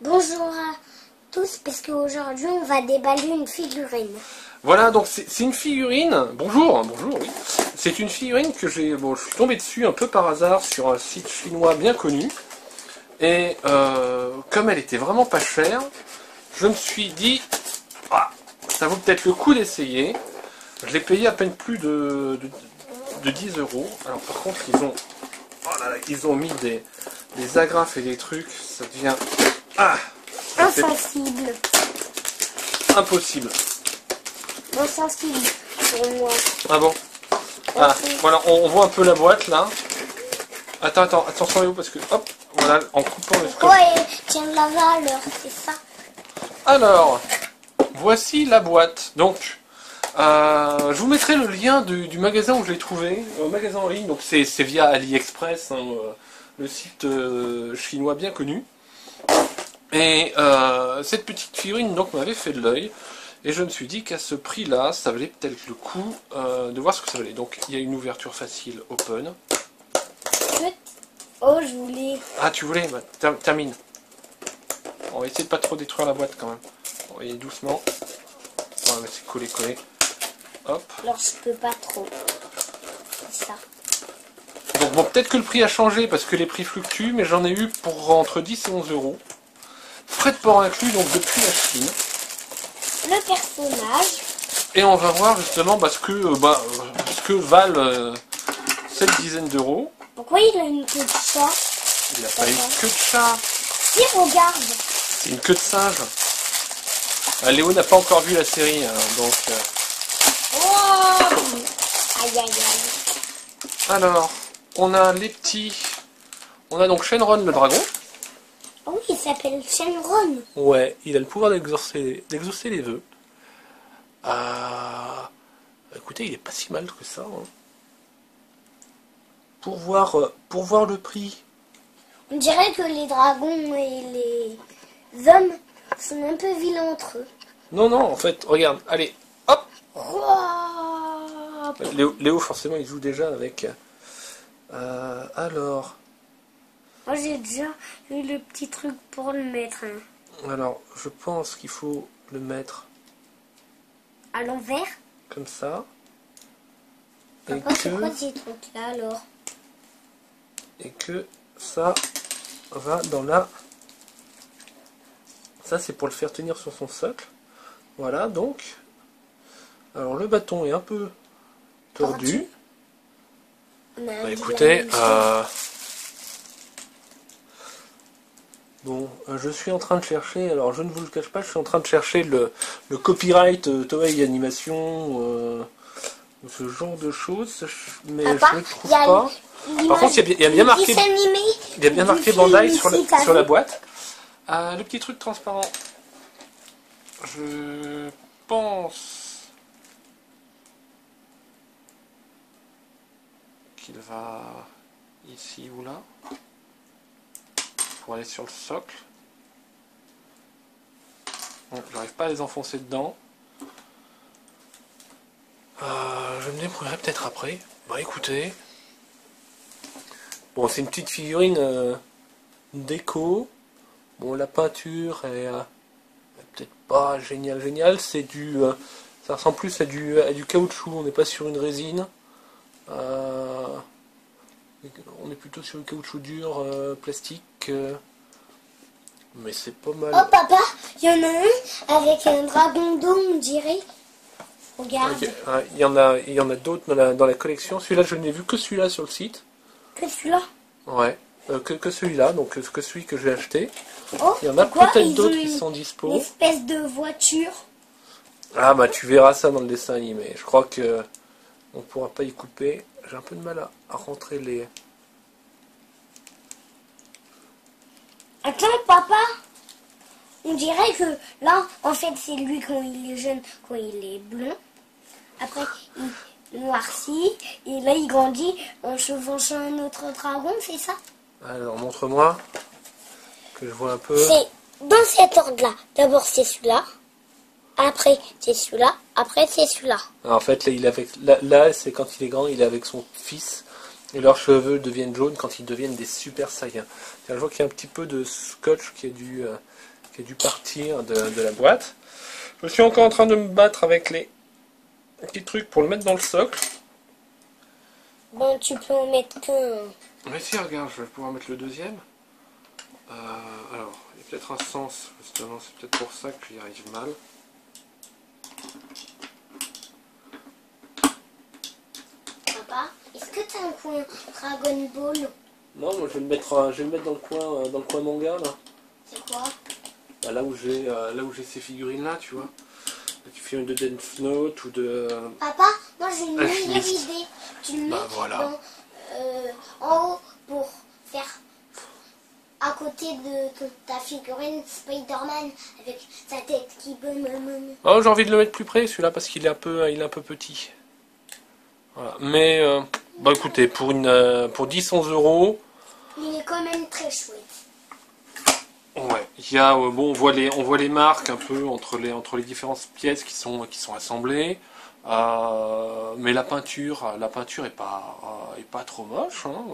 Bonjour à tous, parce qu'aujourd'hui on va déballer une figurine. Voilà, donc c'est une figurine. Bonjour, oui. C'est une figurine que je suis tombé dessus un peu par hasard sur un site chinois bien connu. Et comme elle était vraiment pas chère, je me suis dit, ça vaut peut-être le coup d'essayer. Je l'ai payé à peine plus de 10 euros. Alors par contre, ils ont mis des agrafes et des trucs, ça devient Insensible. Impossible. Insensible pour moi. Ah bon? Voilà, on voit un peu la boîte là. Attends, attention Léo, parce que hop, voilà, en coupant le scotch. Ouais, tiens la valeur, c'est ça. Alors, voici la boîte. Donc, je vous mettrai le lien du magasin où je l'ai trouvé, magasin en ligne. Donc c'est via AliExpress, hein, le site chinois bien connu. Et cette petite figurine donc m'avait fait de l'œil. Et je me suis dit qu'à ce prix-là, ça valait peut-être le coup de voir ce que ça valait. Donc il y a une ouverture facile, open. Oh, je voulais. Ah, tu voulais? Bah, termine. On va essayer de pas trop détruire la boîte quand même. On va y aller doucement. Ouais, mais c'est collé. Hop. Alors je peux pas trop. C'est ça. Donc bon, peut-être que le prix a changé parce que les prix fluctuent, mais j'en ai eu pour entre 10 et 11 euros. Frais de port inclus, donc depuis la Chine. Le personnage. Et on va voir justement ce que valent cette dizaine d'euros. Pourquoi il a une queue de chat? Il n'a pas une queue de chat. Si, regarde. C'est une queue de singe. Léo n'a pas encore vu la série, hein, donc... Oh, aïe, aïe, aïe. Alors, on a les petits... On a donc Shenron le dragon. Oh oui, il s'appelle Shenron. Ouais, il a le pouvoir d'exaucer les vœux. Écoutez, il est pas si mal que ça. Hein. Pour voir le prix. On dirait que les dragons et les hommes sont un peu vilains entre eux. Non, en fait, regarde, allez, hop. Wow. Léo, forcément, il joue déjà avec... alors... Moi, j'ai déjà eu le petit truc pour le mettre. Hein. Alors, je pense qu'il faut le mettre... À l'envers? Comme ça. Papa, c'est quoi ces trucs-là, alors? Et que ça va dans la... Ça, c'est pour le faire tenir sur son socle. Voilà, donc... Alors, le bâton est un peu tordu. Bah, écoutez... Bon, je suis en train de chercher, alors je ne vous le cache pas, je suis en train de chercher le copyright Toei Animation, ce genre de choses, mais Papa, je ne le trouve pas. Par contre, il y a bien marqué Bandai sur la boîte. Le petit truc transparent, je pense qu'il va ici ou là. Pour aller sur le socle. Bon, j'arrive pas à les enfoncer dedans. Je me débrouillerai peut-être après. Bah écoutez. Bon, c'est une petite figurine déco. Bon, la peinture est peut-être pas génial. C'est du... ça ressemble plus à du caoutchouc. On n'est pas sur une résine. On est plutôt sur le caoutchouc dur, plastique, mais c'est pas mal. Oh papa, il y en a un avec un dragon d'eau, on dirait. Regarde. Okay. Il y en a d'autres dans la collection. Celui-là, je n'ai vu que celui-là sur le site. Que celui-là? Ouais, que celui-là, donc que celui que j'ai acheté. Oh, il y en a peut-être d'autres qui sont dispo. Une espèce de voiture. Ah bah tu verras ça dans le dessin animé. Je crois que on ne pourra pas y couper. J'ai un peu de mal à rentrer les... Attends, papa. On dirait que là, en fait, c'est lui quand il est jeune, quand il est blond. Après, il noircit. Et là, il grandit en chevauchant un autre dragon, c'est ça? Alors, montre-moi. Que je vois un peu... C'est dans cet ordre-là. D'abord, c'est celui-là. Après, c'est celui-là. Après, c'est celui-là. En fait, là, là c'est quand il est grand, il est avec son fils Et leurs cheveux deviennent jaunes quand ils deviennent des super saiyans. Je vois qu'il y a un petit peu de scotch qui a dû partir de la boîte. Je suis encore en train de me battre avec les petits trucs pour le mettre dans le socle. Bon, tu peux en mettre qu'un. Mais si, regarde, je vais pouvoir mettre le deuxième. Alors, il y a peut-être un sens, justement, c'est peut-être pour ça que j'y arrive mal. Papa, est-ce que tu as un coin Dragon Ball? Non, moi je vais le mettre dans le coin manga là. C'est quoi? Bah, là où j'ai ces figurines là, tu vois. Tu fais une de Death Note ou de. Papa, moi j'ai une meilleure idée. Tu le mets voilà. en haut pour faire à côté de ta figurine Spider-Man avec sa tête qui peut me... Oh, j'ai envie de le mettre plus près celui-là parce qu'il est un peu petit. Voilà. Mais bah écoutez, pour 10-11 €. Il est quand même très chouette. Ouais, il y a bon, on voit les marques un peu entre les différentes pièces qui sont assemblées. Mais la peinture est pas trop moche. Hein.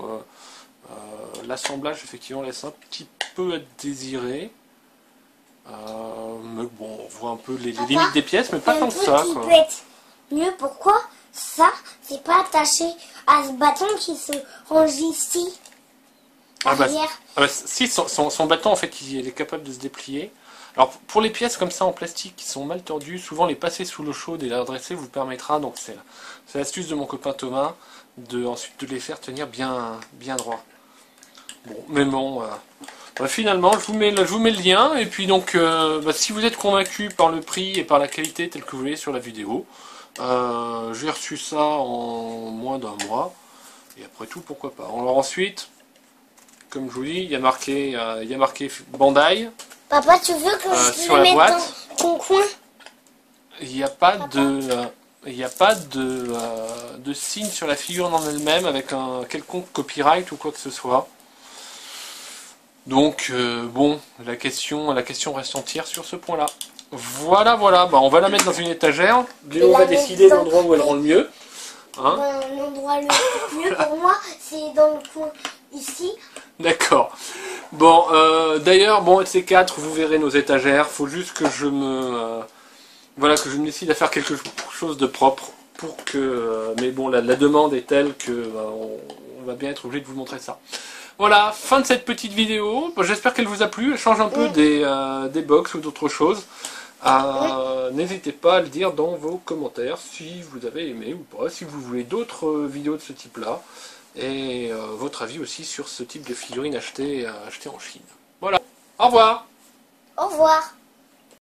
L'assemblage effectivement laisse un petit peu à désirer. Mais bon, on voit un peu les limites des pièces, mais pas tant que ça. Qui peut être mieux, pourquoi ça, c'est pas attaché à ce bâton qui se range ici, arrière. Si, son bâton en fait il est capable de se déplier. Alors pour les pièces comme ça en plastique qui sont mal tordues, souvent les passer sous l'eau chaude et les redresser vous permettra, donc c'est l'astuce de mon copain Thomas, ensuite de les faire tenir bien droit. Bon, mais bon, finalement je vous mets le lien, et puis donc si vous êtes convaincu par le prix et par la qualité telle que vous voyez sur la vidéo, j'ai reçu ça en moins d'un mois, et après tout pourquoi pas. Alors ensuite, comme je vous dis, il y a marqué Bandai. Papa, tu veux que je sur le la mette boîte, dans ton coin? il n'y a pas de signe sur la figure en elle-même avec un quelconque copyright ou quoi que ce soit. Donc bon, la question reste entière sur ce point-là. Voilà, bah, on va la mettre dans une étagère. Léo va décider l'endroit où elle rend le mieux. Hein, l'endroit le mieux pour moi, c'est dans le coin ici. d'accord. Bon, d'ailleurs, bon, ces 4, vous verrez nos étagères. Faut juste que je me décide à faire quelque chose de propre pour que. Mais bon, la demande est telle que on va bien être obligé de vous montrer ça. Voilà, fin de cette petite vidéo. Bon, j'espère qu'elle vous a plu. Elle change un peu des box ou d'autres choses. N'hésitez pas à le dire dans vos commentaires si vous avez aimé ou pas, si vous voulez d'autres vidéos de ce type-là. Et votre avis aussi sur ce type de figurines achetées en Chine. Voilà, au revoir. Au revoir.